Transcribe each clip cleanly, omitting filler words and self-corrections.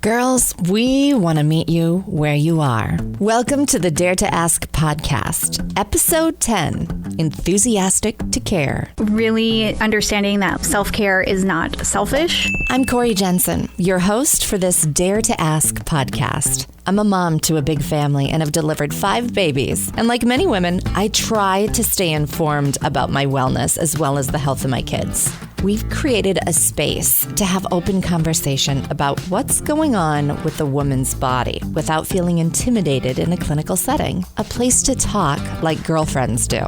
Girls, we want to meet you where you are. Welcome to the Dare to Ask podcast, episode 10, Enthusiastic to Care. Really understanding that self-care is not selfish. I'm Corey Jensen, your host for this Dare to Ask podcast. I'm a mom to a big family and have delivered 5 babies. And like many women, I try to stay informed about my wellness as well as the health of my kids. We've created a space to have open conversation about what's going on with the woman's body without feeling intimidated in a clinical setting. A place to talk like girlfriends do.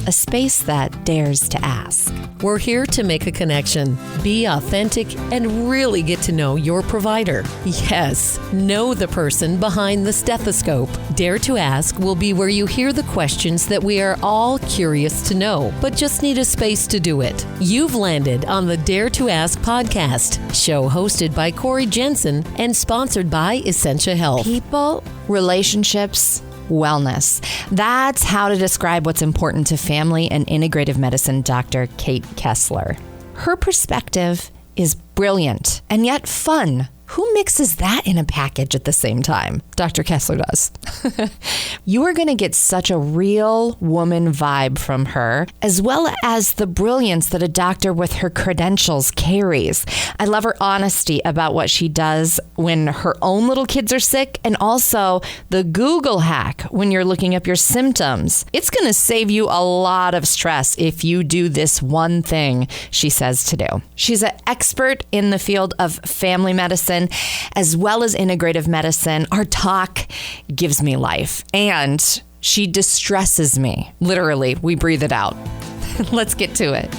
A space that dares to ask. We're here to make a connection, be authentic, and really get to know your provider. Yes, know the person behind the stethoscope. Dare to Ask will be where you hear the questions that we are all curious to know, but just need a space to do it. You've landed on the Dare to Ask podcast, show hosted by Corey Jensen and sponsored by Essentia Health. People, relationships, wellness. That's how to describe what's important to Family and Integrative Medicine Dr. Kate Kessler. Her perspective is brilliant and yet fun. Who mixes that in a package at the same time? Dr. Kessler does. You are going to get such a real woman vibe from her, as well as the brilliance that a doctor with her credentials carries. I love her honesty about what she does when her own little kids are sick, and also the Google hack when you're looking up your symptoms. It's going to save you a lot of stress if you do this one thing she says to do. She's an expert in the field of family medicine, as well as integrative medicine. Our talk gives me life, and she distresses me. Literally, we breathe it out. Let's get to it.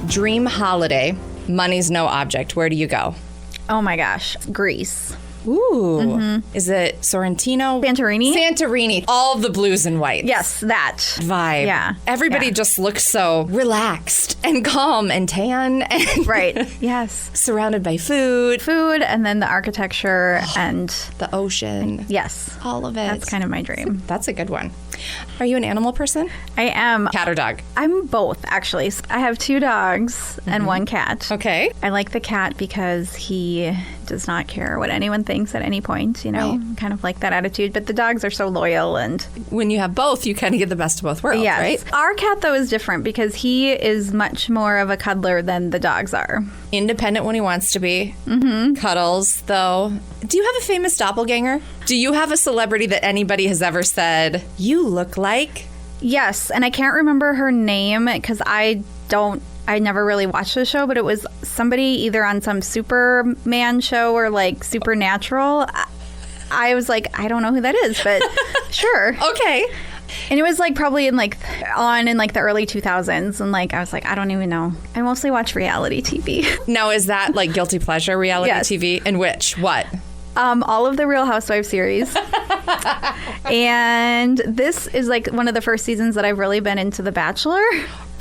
Dream holiday, money's no object. Where do you go? Oh my gosh, Greece. Ooh. Is it Sorrentino? Santorini. All the blues and whites. Yes, that vibe. Yeah. Everybody just looks so relaxed and calm and tan. And right. Yes. Surrounded by food. And then the architecture and the ocean. Yes. All of it. That's kind of my dream. That's a good one. Are you an animal person? I am. Cat or dog? I'm both, actually. I have 2 dogs and 1 cat. Okay. I like the cat because he does not care what anyone thinks at any point, right. Kind of like that attitude. But the dogs are so loyal. And when you have both, you kind of get the best of both worlds, yes. Right? Our cat, though, is different because he is much more of a cuddler than the dogs are. Independent when he wants to be. Mm-hmm. Cuddles, though. Do you have a famous doppelganger? Do you have a celebrity that anybody has ever said, you look like? Yes, and I can't remember her name because I never really watched the show, but it was somebody either on some Superman show or like Supernatural. I was like, I don't know who that is, but sure. Okay. And it was like probably in the early 2000s. And like, I was like, I don't even know. I mostly watch reality TV. Now, is that like guilty pleasure reality yes. TV? And which? What? All of the Real Housewives series. And this is like one of the first seasons that I've really been into The Bachelor.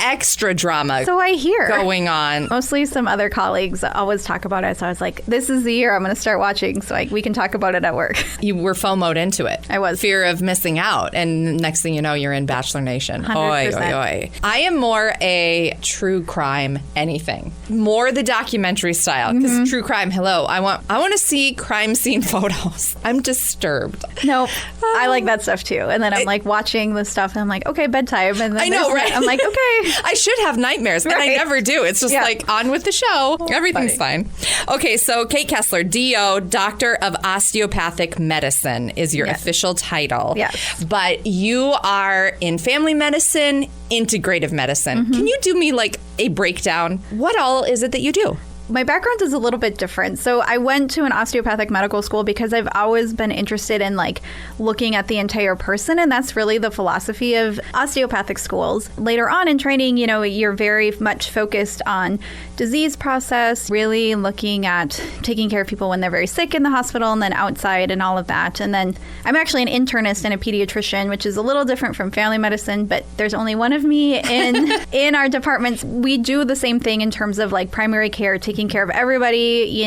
Extra drama. So I hear. Going on. Mostly some other colleagues always talk about it. So I was like, this is the year I'm going to start watching so we can talk about it at work. You were FOMO'd into it. I was. Fear of missing out. And next thing you know, you're in Bachelor Nation. 100%. Oy, oy, oy. I am more a true crime anything. More the documentary style. Because true crime, hello. I want to see crime scene photos. I'm disturbed. No, I like that stuff too. And then I'm like watching the stuff and I'm like, okay, bedtime. And then I know, right? I'm like, okay. I should have nightmares, but I never do. It's just like on with the show. Everything's fine. Okay, so Kate Kessler, DO, Doctor of Osteopathic Medicine is your official title. Yes. But you are in family medicine, integrative medicine. Can you do me like a breakdown? What all is it that you do? My background is a little bit different. So I went to an osteopathic medical school because I've always been interested in like looking at the entire person. And that's really the philosophy of osteopathic schools. Later on in training, you're very much focused on disease process, really looking at taking care of people when they're very sick in the hospital and then outside and all of that. And then I'm actually an internist and a pediatrician, which is a little different from family medicine, but there's only one of me in our departments. We do the same thing in terms of like primary care, taking taking care of everybody,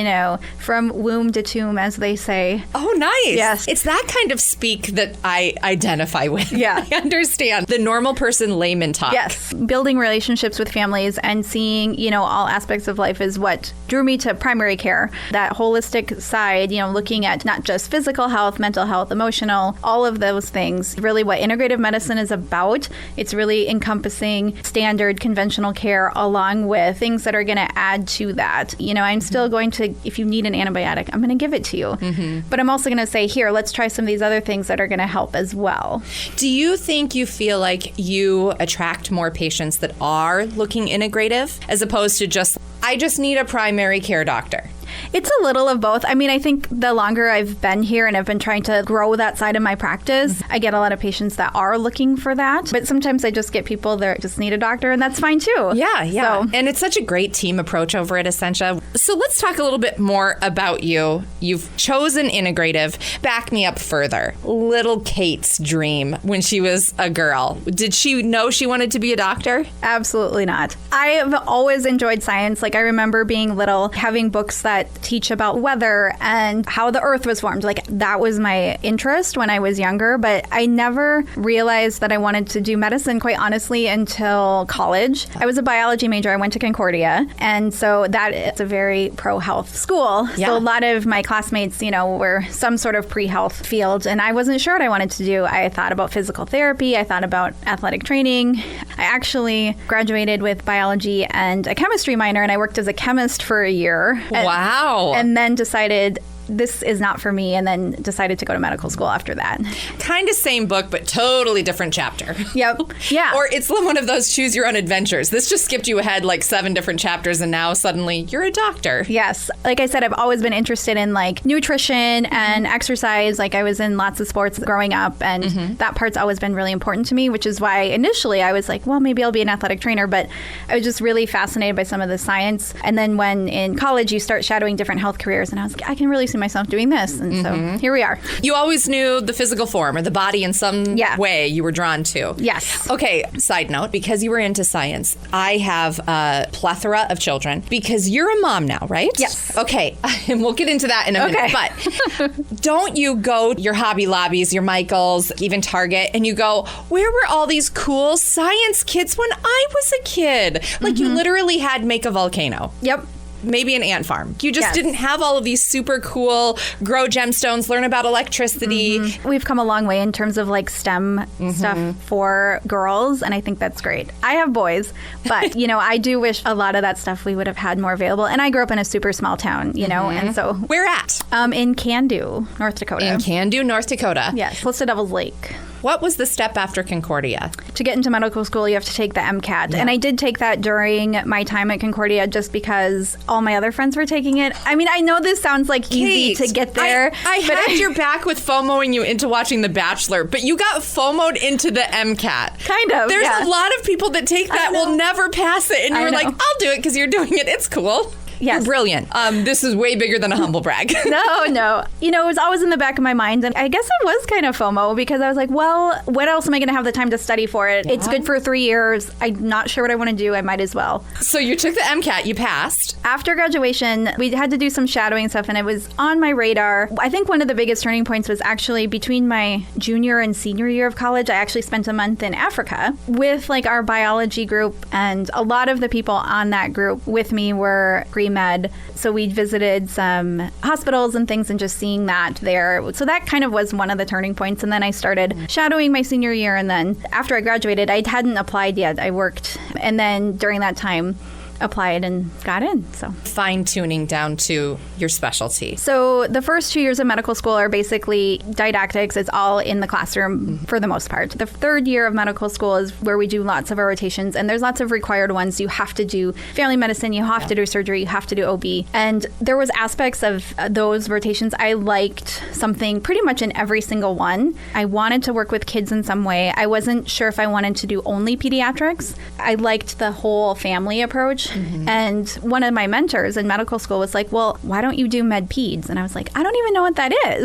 from womb to tomb, as they say. Oh, nice. Yes. It's that kind of speak that I identify with. Yeah. I understand. The normal person layman talk. Yes. Building relationships with families and seeing, all aspects of life is what drew me to primary care. That holistic side, looking at not just physical health, mental health, emotional, all of those things. Really what integrative medicine is about. It's really encompassing standard conventional care along with things that are going to add to that. I'm still going to, if you need an antibiotic, I'm going to give it to you. But I'm also going to say, here, let's try some of these other things that are going to help as well. Do you think you feel like you attract more patients that are looking integrative as opposed to just, I just need a primary care doctor? It's a little of both. I mean, I think the longer I've been here and I've been trying to grow that side of my practice, I get a lot of patients that are looking for that. But sometimes I just get people that just need a doctor, and that's fine too. Yeah. So. And it's such a great team approach over at Essentia. So let's talk a little bit more about you. You've chosen integrative. Back me up further. Little Kate's dream when she was a girl. Did she know she wanted to be a doctor? Absolutely not. I have always enjoyed science. Like, I remember being little, having books that teach about weather and how the earth was formed. Like, that was my interest when I was younger, but I never realized that I wanted to do medicine, quite honestly, until college. I was a biology major. I went to Concordia, and so that is a very pro-health school. Yeah. So a lot of my classmates, were some sort of pre-health field, and I wasn't sure what I wanted to do. I thought about physical therapy. I thought about athletic training. I actually graduated with biology and a chemistry minor, and I worked as a chemist for a year. Wow. And then decided this is not for me, and then decided to go to medical school after that. Kind of same book, but totally different chapter. Yep. Yeah. Or it's one of those choose your own adventures. This just skipped you ahead like 7 different chapters, and now suddenly you're a doctor. Yes. Like I said, I've always been interested in like nutrition and exercise. Like, I was in lots of sports growing up, and that part's always been really important to me, which is why initially I was like, well, maybe I'll be an athletic trainer, but I was just really fascinated by some of the science. And then when in college you start shadowing different health careers, and I was like, I can really see myself doing this. And so here we are. You always knew the physical form or the body in some way you were drawn to. Yes. Okay, side note, because you were into science, I have a plethora of children because you're a mom now, right? Yes. Okay, and we'll get into that in a minute. But don't you go to your Hobby Lobbies, your Michaels, even Target, and you go, where were all these cool science kits when I was a kid? Like, you literally had Make a Volcano. Yep. Maybe an ant farm. You just didn't have all of these super cool grow gemstones, learn about electricity. We've come a long way in terms of like STEM stuff for girls, and I think that's great. I have boys, but I do wish a lot of that stuff we would have had more available. And I grew up in a super small town, and so Where at? in Cando, North Dakota. In Cando, North Dakota. Yes, close to Devil's Lake. What was the step after Concordia? To get into medical school, you have to take the MCAT. And I did take that during my time at Concordia just because all my other friends were taking it. I mean, I know this sounds like easy to get there. I had your back with FOMOing you into watching The Bachelor, but you got FOMO'd into the MCAT. Kind of, There's a lot of people that take that will never pass it. And you were like, I'll do it because you're doing it. It's cool. Yes. You're brilliant. This is way bigger than a humble brag. No. It was always in the back of my mind. And I guess it was kind of FOMO because I was like, well, what else am I going to have the time to study for it? It's good for 3 years. I'm not sure what I want to do. I might as well. So you took the MCAT. You passed. After graduation, we had to do some shadowing stuff, and it was on my radar. I think one of the biggest turning points was actually between my junior and senior year of college. I actually spent a month in Africa with like our biology group, and a lot of the people on that group with me were pre-med. So we visited some hospitals and things and just seeing that there. So that kind of was one of the turning points. And then I started shadowing my senior year. And then after I graduated, I hadn't applied yet. I worked. And then during that time, applied and got in. So fine-tuning down to your specialty. So the first 2 years of medical school are basically didactics. It's all in the classroom for the most part. The third year of medical school is where we do lots of our rotations, and there's lots of required ones. You have to do family medicine, you have to do surgery, you have to do OB. And there was aspects of those rotations I liked something pretty much in every single one. I wanted to work with kids in some way. I wasn't sure if I wanted to do only pediatrics. I liked the whole family approach. college. And one of my mentors in medical school was like, well, why don't you do med peds? And I was like, I don't even know what that is.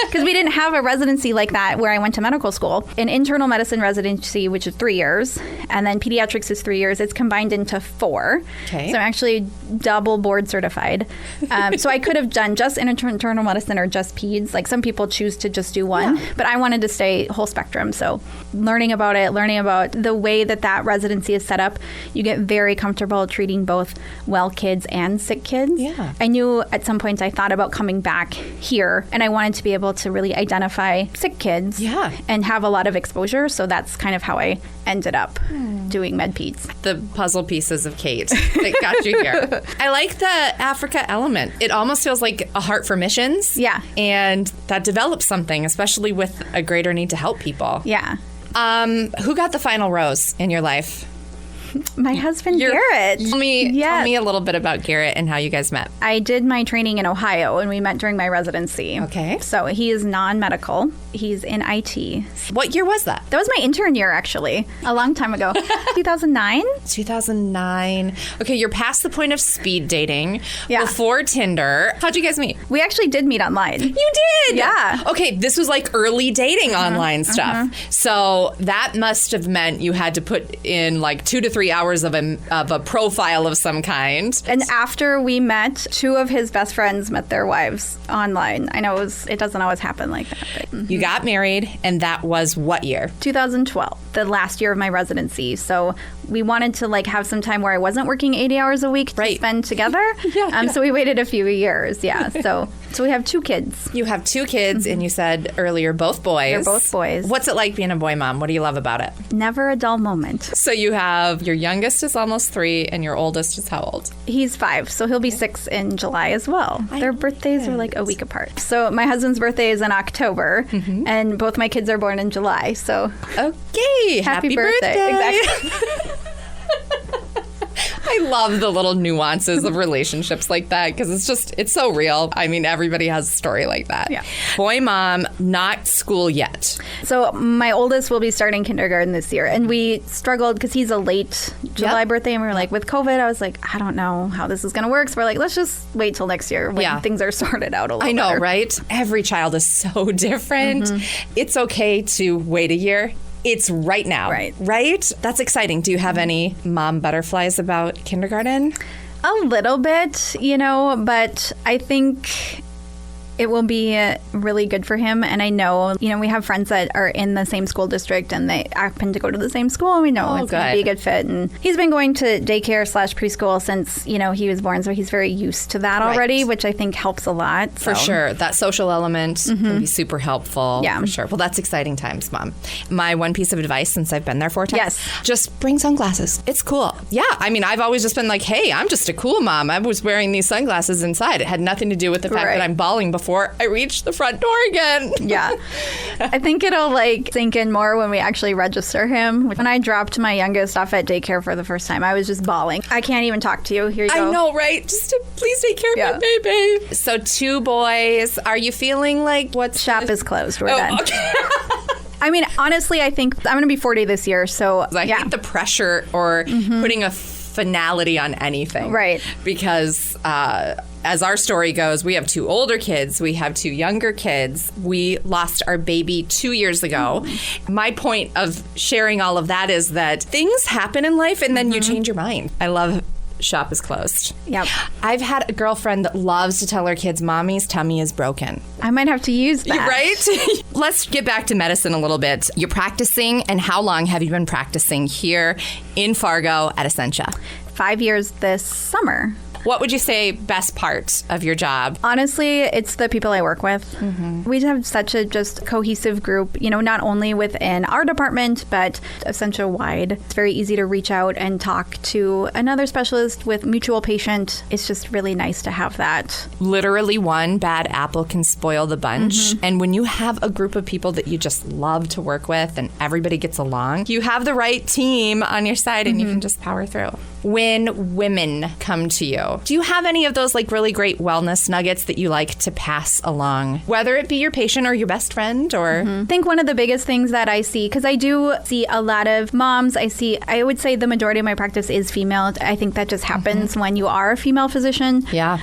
Because we didn't have a residency like that where I went to medical school. An internal medicine residency, which is 3 years, and then pediatrics is 3 years. It's combined into 4. Okay. So I'm actually double board certified. So I could have done just internal medicine or just peds. Like some people choose to just do one, but I wanted to stay whole spectrum. So learning about it, learning about the way that residency is set up, you get very comfortable treating both well kids and sick kids. Yeah. I knew at some point I thought about coming back here, and I wanted to be able to really identify sick kids and have a lot of exposure. So that's kind of how I ended up doing med peds. The puzzle pieces of Kate that got you here. I like the Africa element. It almost feels like a heart for missions. Yeah. And that develops something, especially with a greater need to help people. Yeah. Who got the final rose in your life? My husband, Garrett. Tell me a little bit about Garrett and how you guys met. I did my training in Ohio, and we met during my residency. Okay. So he is non-medical. He's in IT. What year was that? That was my intern year, actually, a long time ago. 2009? 2009. Okay, you're past the point of speed dating. Yeah. Before Tinder. How'd you guys meet? We actually did meet online. You did? Yeah. Okay, this was like early dating online stuff. So that must have meant you had to put in like 2 to 3 hours of a profile of some kind. And after we met, 2 of his best friends met their wives online. I know it doesn't always happen like that. But, You got married, and that was what year? 2012, the last year of my residency. So we wanted to like have some time where I wasn't working 80 hours a week to spend together. So we waited a few years. Yeah. So we have 2 kids. You have 2 kids, and you said earlier both boys. They're both boys. What's it like being a boy mom? What do you love about it? Never a dull moment. So you have your youngest is almost 3, and your oldest is how old? He's 5, so he'll be 6 in July as well. Their birthdays are like a week apart. So my husband's birthday is in October, and both my kids are born in July. So okay, happy birthday. Exactly. I love the little nuances of relationships like that because it's so real. I mean, everybody has a story like that. Yeah. Boy mom, not school yet. So my oldest will be starting kindergarten this year, and we struggled because he's a late July birthday, and we were like, with COVID, I was like, I don't know how this is going to work. So we're like, let's just wait till next year when things are sorted out a little I know, better. right? Every child is so different. It's okay to wait a year. It's right now. Right? That's exciting. Do you have any mom butterflies about kindergarten? A little bit, but I think it will be really good for him. And I know, we have friends that are in the same school district and they happen to go to the same school. And we know it's going to be a good fit. And he's been going to daycare / preschool since, he was born. So he's very used to that already, which I think helps a lot. For sure. That social element can be super helpful. Yeah. For sure. Well, that's exciting times, Mom. My one piece of advice since I've been there 4 times. Just bring sunglasses. It's cool. Yeah. I mean, I've always just been like, hey, I'm just a cool mom. I was wearing these sunglasses inside. It had nothing to do with the fact that I'm bawling before I reached the front door again. Yeah. I think it'll sink in more when we actually register him. When I dropped my youngest off at daycare for the first time, I was just bawling. I can't even talk to you. Here you go. I know, right? Just to please take care of my baby. So 2 boys. Are you feeling like Shop is closed. We're done. Okay. I mean, honestly, I think I'm going to be 40 this year. So I hate the pressure or putting a finality on anything. Right. Because as our story goes, we have 2 older kids. We have 2 younger kids. We lost our baby 2 years ago. My point of sharing all of that is that things happen in life and then you change your mind. I love shop is closed. Yep. I've had a girlfriend that loves to tell her kids, Mommy's tummy is broken. I might have to use that. Right? Let's get back to medicine a little bit. You're practicing, and how long have you been practicing here in Fargo at Essentia? 5 years this summer. What would you say best part of your job? Honestly, it's the people I work with. We have such a just cohesive group, not only within our department, but Essentia-wide. It's very easy to reach out and talk to another specialist with mutual patient. It's just really nice to have that. Literally one bad apple can spoil the bunch. And when you have a group of people that you just love to work with and everybody gets along, you have the right team on your side and you can just power through. when women come to you, do you have any of those like really great wellness nuggets that you like to pass along, whether it be your patient or your best friend? Or I think one of the biggest things that I see, because I do see a lot of moms, I would say the majority of my practice is female. I think that just happens when you are a female physician. Yeah.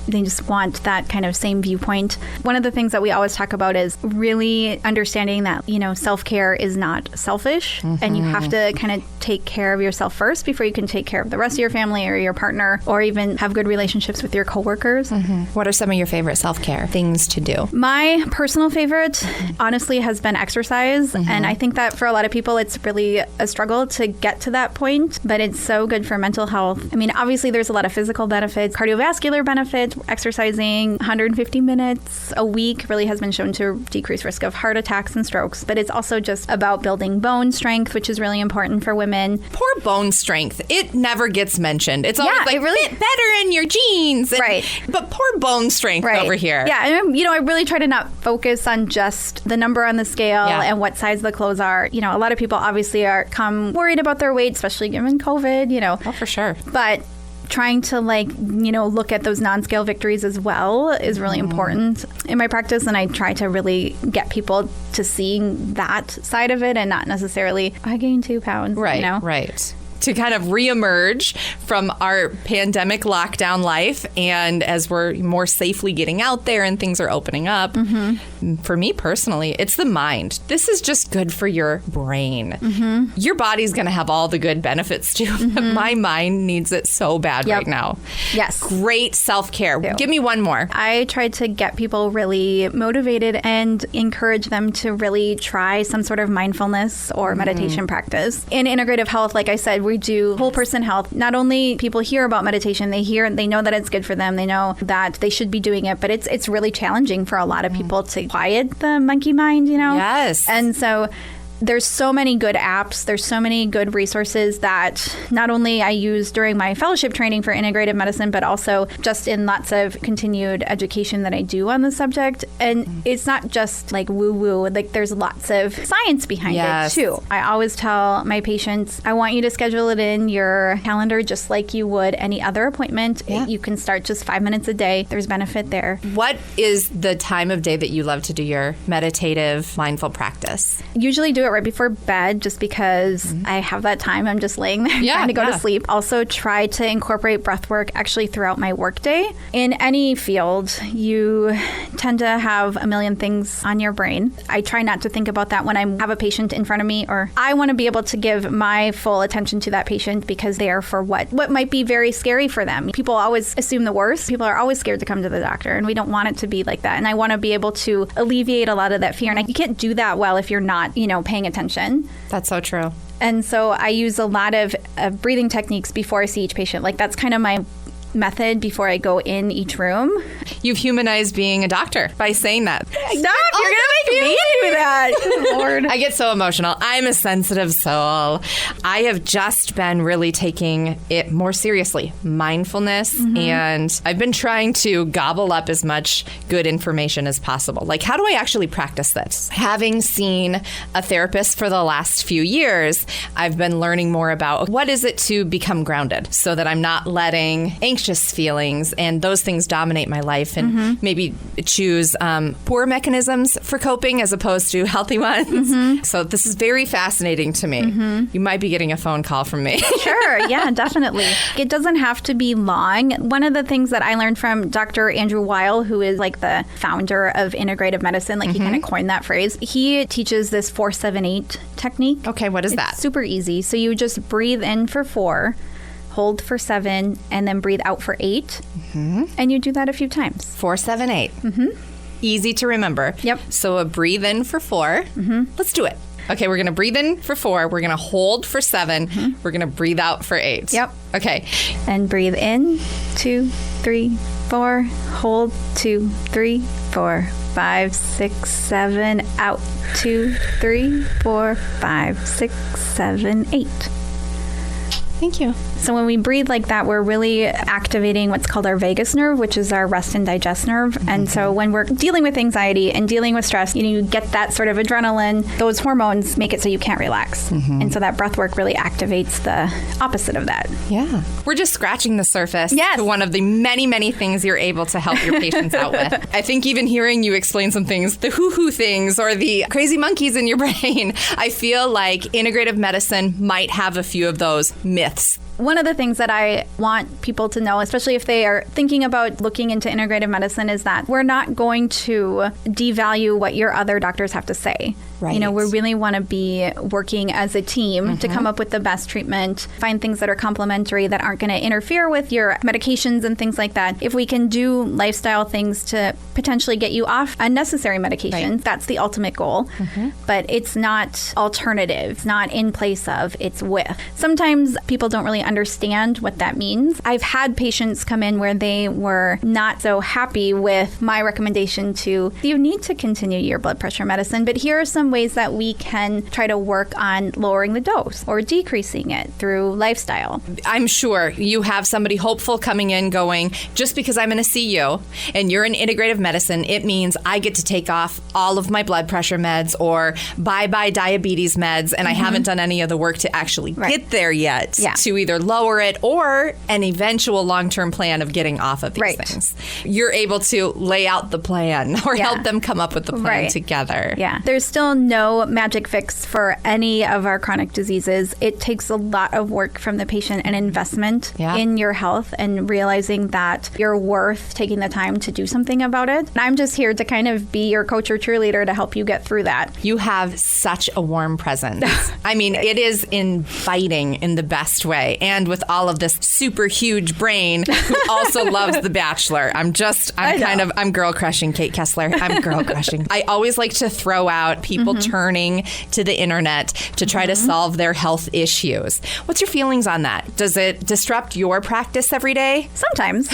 They just want that kind of same viewpoint. One of the things that we always talk about is really understanding that, self-care is not selfish, and you have to kind of take care of yourself first before you can take care of the rest of your family or your partner, or even have good relationships with your coworkers. What are some of your favorite self-care things to do? My personal favorite, honestly, has been exercise. And I think that for a lot of people, it's really a struggle to get to that point, but it's so good for mental health. I mean, obviously, there's a lot of physical benefits, cardiovascular benefits. Exercising 150 minutes a week really has been shown to decrease risk of heart attacks and strokes. But it's also just about building bone strength, which is really important for women. Poor bone strength. It never gets mentioned. It's always like, it really fit better in your jeans. Right. But poor bone strength over here. Yeah. And, I really try to not focus on just the number on the scale and what size the clothes are. A lot of people obviously come worried about their weight, especially given COVID, Oh, for sure. But trying to look at those non-scale victories as well is really important in my practice. And I try to really get people to seeing that side of it and not necessarily, I gained 2 pounds. Right. Right. To kind of reemerge from our pandemic lockdown life, and as we're more safely getting out there and things are opening up, for me personally, it's the mind. This is just good for your brain. Your body's going to have all the good benefits too. My mind needs it so bad right now. Yes. Great self-care. Give me one more. I try to get people really motivated and encourage them to really try some sort of mindfulness or meditation practice. In integrative health, like I said, we do whole person health. Not only people hear about meditation, they know that it's good for them. They know that they should be doing it, but it's really challenging for a lot of people to quiet the monkey mind, Yes. And so there's so many good apps. There's so many good resources that not only I use during my fellowship training for integrative medicine, but also just in lots of continued education that I do on the subject. And it's not just like woo-woo. Like there's lots of science behind it too. I always tell my patients, I want you to schedule it in your calendar just like you would any other appointment. Yeah. You can start just 5 minutes a day. There's benefit there. What is the time of day that you love to do your meditative mindful practice? Usually do it right before bed just because I have that time. I'm just laying there trying to go to sleep. Also try to incorporate breath work actually throughout my workday. In any field, you tend to have a million things on your brain. I try not to think about that when I have a patient in front of me, or I want to be able to give my full attention to that patient because they are for what might be very scary for them. People always assume the worst. People are always scared to come to the doctor, and we don't want it to be like that. And I want to be able to alleviate a lot of that fear. And you can't do that well if you're not, paying attention. That's so true. And so I use a lot of breathing techniques before I see each patient. Like that's kind of my method before I go in each room. You've humanized being a doctor by saying that. Stop! You're gonna make me do that. Good Lord. I get so emotional. I'm a sensitive soul. I have just been really taking it more seriously. Mindfulness. And I've been trying to gobble up as much good information as possible. Like, how do I actually practice this? Having seen a therapist for the last few years, I've been learning more about what is it to become grounded so that I'm not letting anxious feelings and those things dominate my life, and maybe choose poor mechanisms for coping as opposed to healthy ones. So this is very fascinating to me. You might be getting a phone call from me. Sure. Yeah, definitely. It doesn't have to be long. One of the things that I learned from Dr. Andrew Weil, who is like the founder of integrative medicine, like he kind of coined that phrase. He teaches this 4-7-8 technique. Okay, what is that? Super easy. So you just breathe in for 4, hold for 7, and then breathe out for 8. And you do that a few times. 4-7-8. Easy to remember. Yep. So a breathe in for 4. Let's do it. Okay, we're going to breathe in for 4. We're going to hold for 7. We're going to breathe out for 8. Yep. Okay. And breathe in, 2, 3, 4. Hold, 2, 3, 4, 5, 6, 7. Out, 2, 3, 4, 5, 6, 7, 8. Thank you. So when we breathe like that, we're really activating what's called our vagus nerve, which is our rest and digest nerve. And so when we're dealing with anxiety and dealing with stress, you get that sort of adrenaline. Those hormones make it so you can't relax. And so that breath work really activates the opposite of that. Yeah. We're just scratching the surface Yes. to one of the many, many things you're able to help your patients out with. I think even hearing you explain some things, the hoo-hoo things or the crazy monkeys in your brain, I feel like integrative medicine might have a few of those myths. One of the things that I want people to know, especially if they are thinking about looking into integrative medicine, is that we're not going to devalue what your other doctors have to say. Right. We really want to be working as a team to come up with the best treatment, find things that are complementary that aren't going to interfere with your medications and things like that. If we can do lifestyle things to potentially get you off unnecessary medications, that's the ultimate goal. But it's not alternative, it's not in place of, it's with. Sometimes people don't really understand what that means. I've had patients come in where they were not so happy with my recommendation to, you need to continue your blood pressure medicine, but here are some ways that we can try to work on lowering the dose or decreasing it through lifestyle. I'm sure you have somebody hopeful coming in going, just because I'm going to see you and you're in integrative medicine, it means I get to take off all of my blood pressure meds or bye-bye diabetes meds, and I haven't done any of the work to actually get there yet to either lower it or an eventual long-term plan of getting off of these things. You're able to lay out the plan or help them come up with the plan together. Yeah. There's still no magic fix for any of our chronic diseases. It takes a lot of work from the patient and investment in your health and realizing that you're worth taking the time to do something about it. And I'm just here to kind of be your coach or cheerleader to help you get through that. You have such a warm presence. I mean, it is inviting in the best way. And with all of this super huge brain who also loves The Bachelor. I'm girl crushing Kate Kessler. I'm girl crushing. I always like to throw out people turning to the internet to try to solve their health issues. What's your feelings on that? Does it disrupt your practice every day? Sometimes.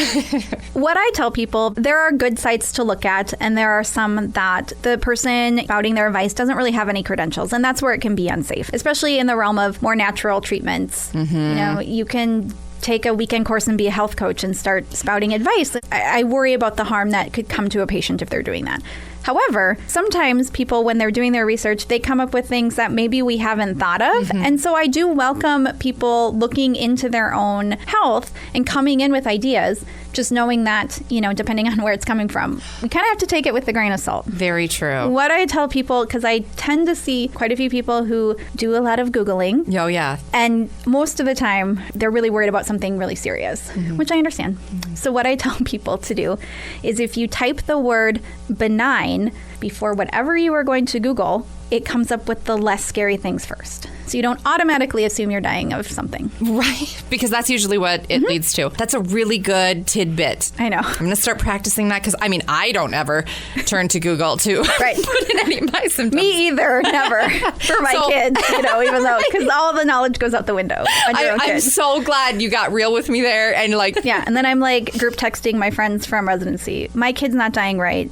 What I tell people, there are good sites to look at, and there are some that the person spouting their advice doesn't really have any credentials, and that's where it can be unsafe, especially in the realm of more natural treatments. You can take a weekend course and be a health coach and start spouting advice. I worry about the harm that could come to a patient if they're doing that. However, sometimes people, when they're doing their research, they come up with things that maybe we haven't thought of. And so I do welcome people looking into their own health and coming in with ideas, just knowing that, depending on where it's coming from, we kind of have to take it with a grain of salt. Very true. What I tell people, because I tend to see quite a few people who do a lot of Googling. Oh, yeah. And most of the time, they're really worried about something really serious, which I understand. So what I tell people to do is if you type the word benign before whatever you are going to Google, it comes up with the less scary things first. So you don't automatically assume you're dying of something. Right, because that's usually what it leads to. That's a really good tidbit. I know. I'm going to start practicing that because, I don't ever turn to Google to put in any of my symptoms. Me either, never. For my kids, even though, because all the knowledge goes out the window on your own I'm kids. so glad you got real with me there. And yeah, and then I'm group texting my friends from residency. My kid's not dying right.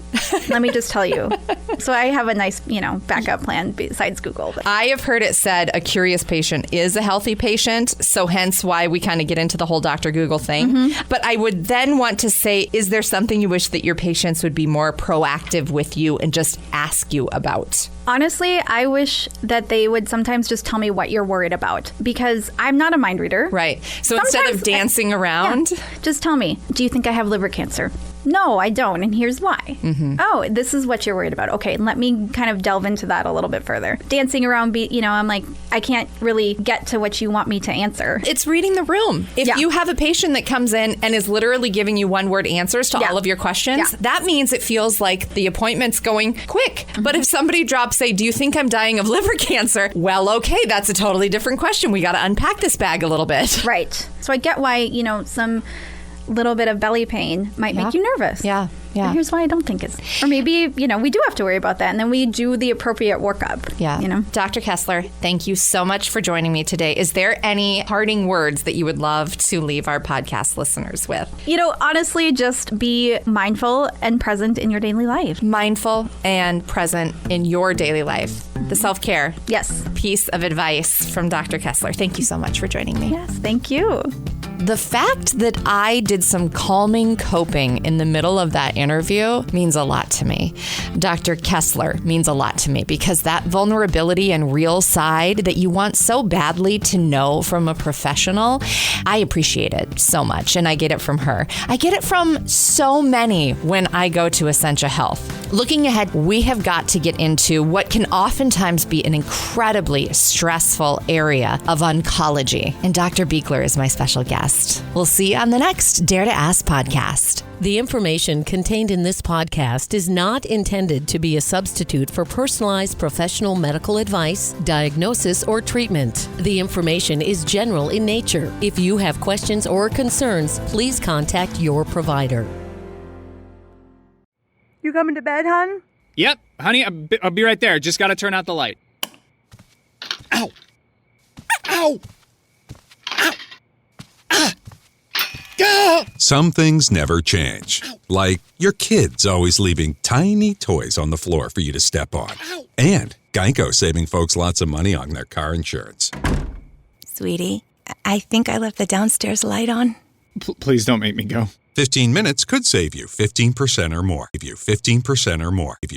Let me just tell you. So I have a nice, backup plan besides Google. I have heard it said a curious patient is a healthy patient, so hence why we kind of get into the whole Dr. Google thing. But I would then want to say, is there something you wish that your patients would be more proactive with you and just ask you about? Honestly, I wish that they would sometimes just tell me what you're worried about, because I'm not a mind reader. Right. So instead of dancing around, just tell me, do you think I have liver cancer? No, I don't, and here's why. Oh, this is what you're worried about. Okay, let me kind of delve into that a little bit further. Dancing around, I'm like, I can't really get to what you want me to answer. It's reading the room. If you have a patient that comes in and is literally giving you one-word answers to all of your questions, that means it feels like the appointment's going quick. But if somebody drops, say, do you think I'm dying of liver cancer? Well, okay, that's a totally different question. We got to unpack this bag a little bit. Right. So I get why, some little bit of belly pain might make you nervous. Yeah. But here's why I don't think it's. Or maybe, we do have to worry about that. And then we do the appropriate workup. Yeah. Dr. Kessler, thank you so much for joining me today. Is there any parting words that you would love to leave our podcast listeners with? Honestly, just be mindful and present in your daily life. Mindful and present in your daily life. the self-care Yes. piece of advice from Dr. Kessler. Thank you so much for joining me. Yes, thank you. The fact that I did some calming coping in the middle of that interview means a lot to me. Dr. Kessler means a lot to me because that vulnerability and real side that you want so badly to know from a professional, I appreciate it so much, and I get it from her. I get it from so many when I go to Essentia Health. Looking ahead, we have got to get into what can oftentimes be an incredibly stressful area of oncology, and Dr. Beekler is my special guest. We'll see you on the next Dare to Ask podcast. The information contained in this podcast is not intended to be a substitute for personalized professional medical advice, diagnosis, or treatment. The information is general in nature. If you have questions or concerns, please contact your provider. You coming to bed, hon? Yep, honey, I'll be right there. Just gotta turn out the light. Ow! Ow! Ow! Ah! Ah! Some things never change. Like your kids always leaving tiny toys on the floor for you to step on. And Geico saving folks lots of money on their car insurance. Sweetie, I think I left the downstairs light on. Please don't make me go. 15 minutes could save you 15% or more. Give you 15% or more. Give you